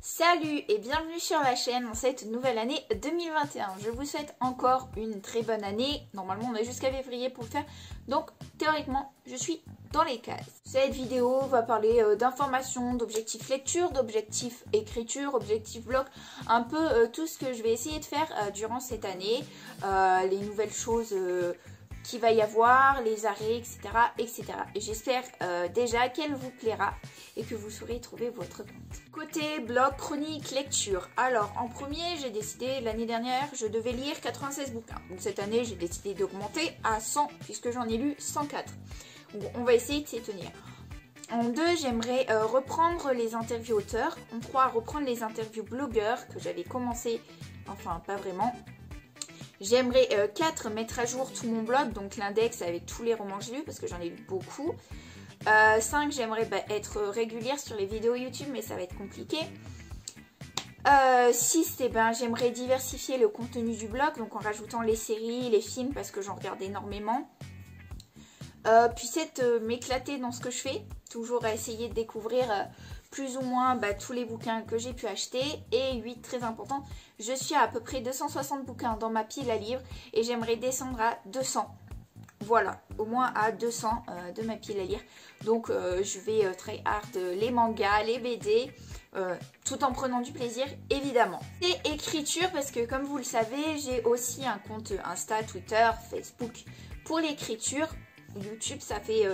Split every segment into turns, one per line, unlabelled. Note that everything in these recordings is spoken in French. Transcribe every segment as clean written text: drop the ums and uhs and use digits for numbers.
Salut et bienvenue sur la chaîne en cette nouvelle année 2021. Je vous souhaite encore une très bonne année. Normalement on a jusqu'à février pour le faire. Donc théoriquement je suis dans les cases. Cette vidéo va parler d'informations, d'objectifs lecture, d'objectifs écriture, objectifs blog. Un peu tout ce que je vais essayer de faire durant cette année. Les nouvelles choses qu'il va y avoir, les arrêts, etc. etc. Et j'espère déjà qu'elle vous plaira et que vous saurez trouver votre compte. Côté blog, chronique, lecture. Alors en premier, j'ai décidé l'année dernière, je devais lire 96 bouquins. Donc cette année, j'ai décidé d'augmenter à 100 puisque j'en ai lu 104. Donc, on va essayer de s'y tenir. En 2, j'aimerais reprendre les interviews auteurs. En 3, reprendre les interviews blogueurs que j'avais commencé, enfin pas vraiment. J'aimerais 4, mettre à jour tout mon blog, donc l'index avec tous les romans que j'ai lus parce que j'en ai lu beaucoup. 5, j'aimerais être régulière sur les vidéos YouTube, mais ça va être compliqué. 6, j'aimerais diversifier le contenu du blog, donc en rajoutant les séries, les films, parce que j'en regarde énormément. Puis 7, m'éclater dans ce que je fais, toujours à essayer de découvrir plus ou moins tous les bouquins que j'ai pu acheter. Et 8, très important, je suis à peu près 260 bouquins dans ma pile à livres et j'aimerais descendre à 200. Voilà, au moins à 200 de ma pile à lire. Donc je vais try hard les mangas, les BD, tout en prenant du plaisir évidemment. Et écriture, parce que comme vous le savez, j'ai aussi un compte Insta, Twitter, Facebook pour l'écriture. YouTube, ça fait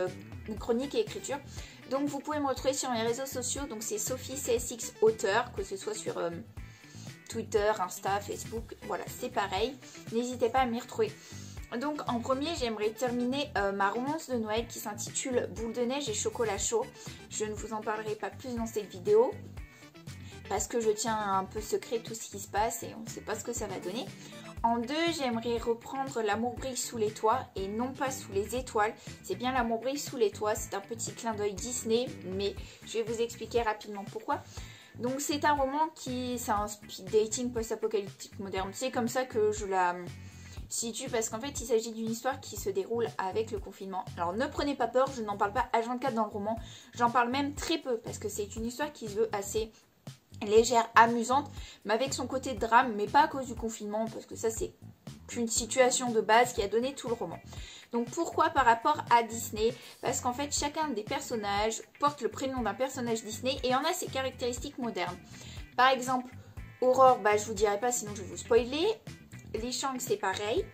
une chronique et écriture. Donc vous pouvez me retrouver sur mes réseaux sociaux. Donc c'est Sophie CSX auteur, que ce soit sur Twitter, Insta, Facebook. Voilà, c'est pareil. N'hésitez pas à m'y retrouver. Donc en premier, j'aimerais terminer ma romance de Noël qui s'intitule Boule de neige et chocolat chaud. Je ne vous en parlerai pas plus dans cette vidéo parce que je tiens un peu secret tout ce qui se passe et on ne sait pas ce que ça va donner. En 2, j'aimerais reprendre L'amour brille sous les toits et non pas sous les étoiles. C'est bien L'amour brille sous les toits, c'est un petit clin d'œil Disney, mais je vais vous expliquer rapidement pourquoi. Donc c'est un roman c'est un speed dating post-apocalyptique moderne. C'est comme ça que je la situe parce qu'en fait il s'agit d'une histoire qui se déroule avec le confinement. Alors ne prenez pas peur, je n'en parle pas H24 dans le roman, j'en parle même très peu parce que c'est une histoire qui se veut assez légère, amusante, mais avec son côté de drame, mais pas à cause du confinement, parce que ça c'est qu'une situation de base qui a donné tout le roman. Donc pourquoi par rapport à Disney? Parce qu'en fait chacun des personnages porte le prénom d'un personnage Disney et en a ses caractéristiques modernes. Par exemple, Aurore, je vous dirai pas sinon je vais vous spoiler. Li Shang c'est pareil,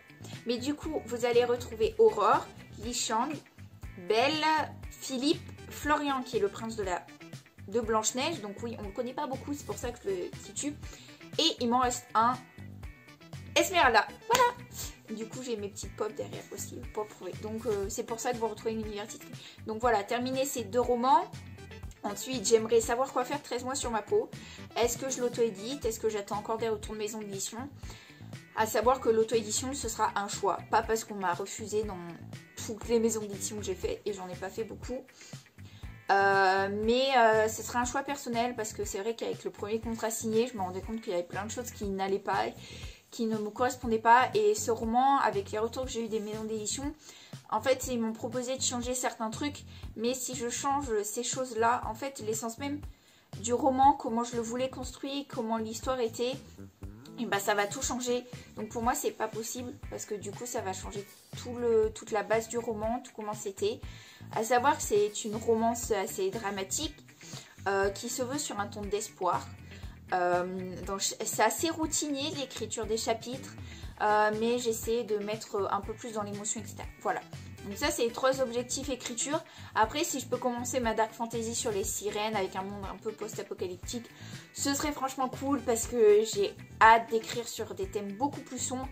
mais du coup vous allez retrouver Aurore, Li Shang, Belle, Philippe, Florian qui est le prince de Blanche-Neige, donc oui, on ne le connaît pas beaucoup, c'est pour ça que je le situe. Et il m'en reste un, Esmeralda, voilà. Du coup, j'ai mes petites pop derrière aussi pour prouver. Donc c'est pour ça que vous retrouvez une univers titré. Donc voilà, terminer ces 2 romans. Ensuite, j'aimerais savoir quoi faire 13 mois sur ma peau. Est-ce que je l'auto-édite? Est-ce que j'attends encore des retours de maison d'édition? À savoir que l'auto-édition, ce sera un choix. Pas parce qu'on m'a refusé dans toutes les maisons d'édition que j'ai fait, et j'en ai pas fait beaucoup. Mais ce sera un choix personnel parce que c'est vrai qu'avec le premier contrat signé, je me rendais compte qu'il y avait plein de choses qui n'allaient pas, qui ne me correspondaient pas. Et ce roman, avec les retours que j'ai eu des maisons d'édition, en fait, ils m'ont proposé de changer certains trucs. Mais si je change ces choses-là, en fait, l'essence même du roman, comment je le voulais construire, comment l'histoire était, et ça va tout changer. Donc pour moi c'est pas possible parce que du coup ça va changer toute la base du roman, tout comment c'était. À savoir que c'est une romance assez dramatique qui se veut sur un ton d'espoir. C'est assez routinier l'écriture des chapitres, mais j'essaie de mettre un peu plus dans l'émotion, etc. Voilà. Donc ça c'est les 3 objectifs écriture. Après si je peux commencer ma dark fantasy sur les sirènes avec un monde un peu post-apocalyptique, ce serait franchement cool parce que j'ai hâte d'écrire sur des thèmes beaucoup plus sombres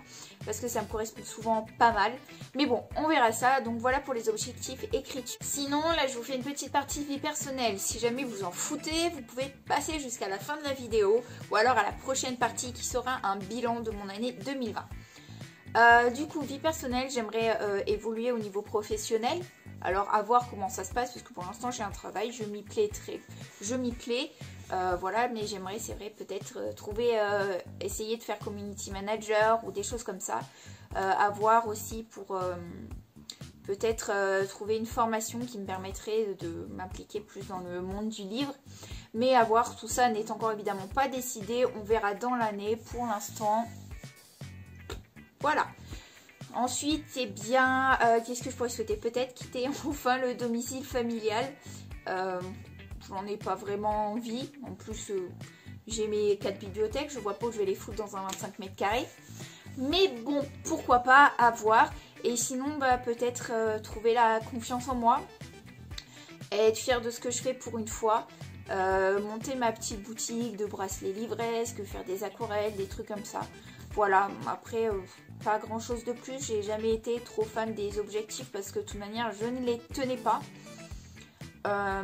parce que ça me correspond souvent pas mal. Mais bon, on verra ça. Donc voilà pour les objectifs écriture. Sinon là je vous fais une petite partie vie personnelle. Si jamais vous en foutez, vous pouvez passer jusqu'à la fin de la vidéo ou alors à la prochaine partie qui sera un bilan de mon année 2020. Du coup, vie personnelle, j'aimerais évoluer au niveau professionnel. Alors, à voir comment ça se passe, parce que pour l'instant, j'ai un travail, je m'y plais voilà, mais j'aimerais, c'est vrai, peut-être essayer de faire community manager ou des choses comme ça. À voir aussi pour peut-être trouver une formation qui me permettrait de m'impliquer plus dans le monde du livre. Mais à voir, tout ça n'est encore évidemment pas décidé. On verra dans l'année. Pour l'instant, voilà. Ensuite, c'est bien, qu'est-ce que je pourrais souhaiter? Peut-être quitter enfin le domicile familial. J'en ai pas vraiment envie. En plus, j'ai mes 4 bibliothèques. Je vois pas où je vais les foutre dans un 25 mètres carrés. Mais bon, pourquoi pas, à voir. Et sinon, bah, peut-être trouver la confiance en moi. Et être fière de ce que je fais pour une fois. Monter ma petite boutique de bracelets livresques, faire des aquarelles, des trucs comme ça. Voilà, après, pas grand chose de plus. J'ai jamais été trop fan des objectifs parce que de toute manière, je ne les tenais pas.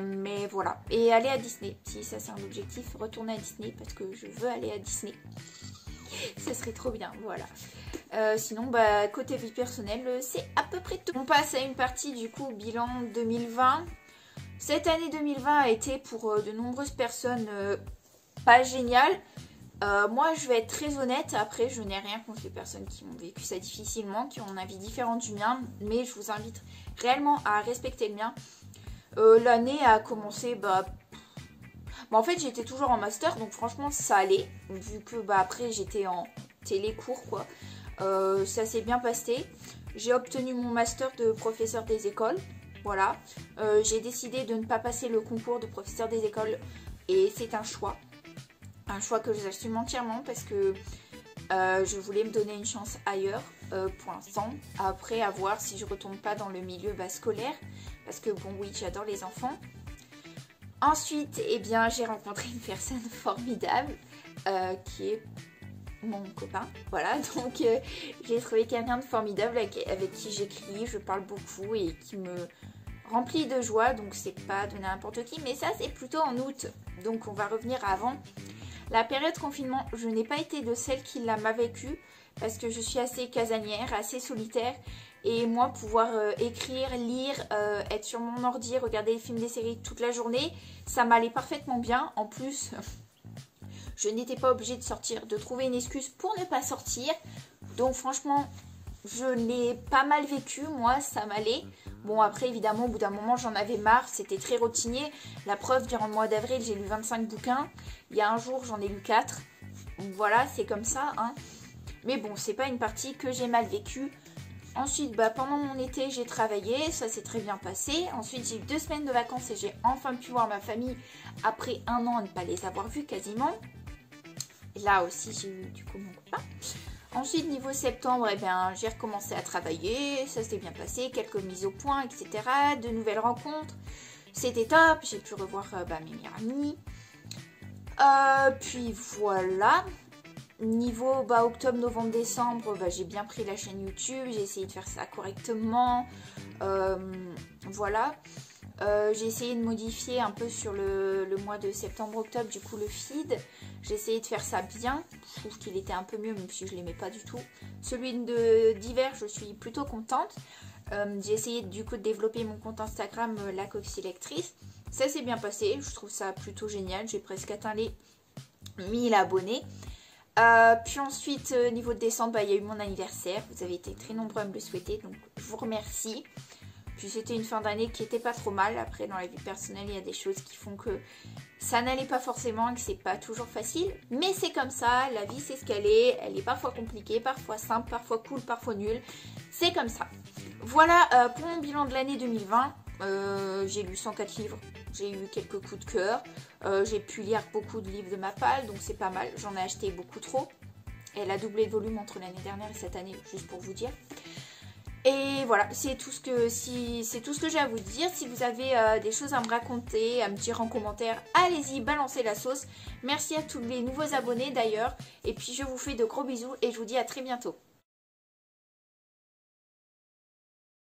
Mais voilà. Et aller à Disney. Si ça c'est un objectif, retourner à Disney parce que je veux aller à Disney. Ça serait trop bien, voilà. Sinon, bah, côté vie personnelle, c'est à peu près tout. On passe à une partie du coup bilan 2020. Cette année 2020 a été pour de nombreuses personnes pas géniale. Moi, je vais être très honnête. Après, je n'ai rien contre les personnes qui ont vécu ça difficilement, qui ont un avis différent du mien. Mais je vous invite réellement à respecter le mien. L'année a commencé... Bah, en fait, j'étais toujours en master, donc franchement, ça allait. Vu que bah, après, j'étais en télécours, quoi. Ça s'est bien passé. J'ai obtenu mon master de professeur des écoles. Voilà. J'ai décidé de ne pas passer le concours de professeur des écoles. Et c'est un choix. Un choix que j'assume entièrement parce que je voulais me donner une chance ailleurs pour l'instant. Après, à voir si je retourne pas dans le milieu scolaire. Parce que bon, oui, j'adore les enfants. Ensuite, eh bien, j'ai rencontré une personne formidable qui est mon copain. Voilà, donc j'ai trouvé quelqu'un de formidable avec qui j'écris, je parle beaucoup et qui me remplit de joie. Donc c'est pas de n'importe qui, mais ça c'est plutôt en août. Donc on va revenir à avant. La période confinement, je n'ai pas été de celle qui l'a mal vécue parce que je suis assez casanière, assez solitaire. Et moi, pouvoir écrire, lire, être sur mon ordi, regarder des films, des séries toute la journée, ça m'allait parfaitement bien. En plus, je n'étais pas obligée de sortir, de trouver une excuse pour ne pas sortir. Donc franchement, je l'ai pas mal vécu, moi, ça m'allait. Bon, après, évidemment, au bout d'un moment, j'en avais marre, c'était très routinier. La preuve, durant le mois d'avril, j'ai lu 25 bouquins. Il y a un jour, j'en ai lu 4. Donc voilà, c'est comme ça, hein. Mais bon, c'est pas une partie que j'ai mal vécue. Ensuite, bah, pendant mon été, j'ai travaillé, ça s'est très bien passé. Ensuite, j'ai eu 2 semaines de vacances et j'ai enfin pu voir ma famille après 1 an à ne pas les avoir vus quasiment. Et là aussi, j'ai eu du coup mon copain. Ensuite, niveau septembre, eh bien, j'ai recommencé à travailler, ça s'est bien passé, quelques mises au point, etc. De nouvelles rencontres, c'était top, j'ai pu revoir mes meilleurs amis. Puis voilà. Niveau octobre, novembre, décembre, j'ai bien pris la chaîne YouTube, j'ai essayé de faire ça correctement, voilà. J'ai essayé de modifier un peu sur le mois de septembre-octobre, du coup le feed. J'ai essayé de faire ça bien, je trouve qu'il était un peu mieux même si je l'aimais pas du tout. Celui d'hiver, je suis plutôt contente. J'ai essayé du coup de développer mon compte Instagram, la Coxy Lectrice. Ça s'est bien passé, je trouve ça plutôt génial, j'ai presque atteint les 1000 abonnés. Puis ensuite, niveau de décembre, il y a eu mon anniversaire. Vous avez été très nombreux à me le souhaiter, donc je vous remercie. Puis c'était une fin d'année qui était pas trop mal. Après, dans la vie personnelle, il y a des choses qui font que ça n'allait pas forcément et que c'est pas toujours facile. Mais c'est comme ça, la vie c'est ce qu'elle est. Elle est parfois compliquée, parfois simple, parfois cool, parfois nulle. C'est comme ça. Voilà pour mon bilan de l'année 2020. J'ai lu 104 livres, j'ai eu quelques coups de cœur, j'ai pu lire beaucoup de livres de ma palle, donc c'est pas mal, j'en ai acheté beaucoup trop. Elle a doublé de volume entre l'année dernière et cette année, juste pour vous dire. Et voilà, c'est tout ce que j'ai à vous dire. Si vous avez des choses à me raconter, à me dire en commentaire, allez-y, balancez la sauce. Merci à tous les nouveaux abonnés d'ailleurs. Et puis je vous fais de gros bisous et je vous dis à très bientôt.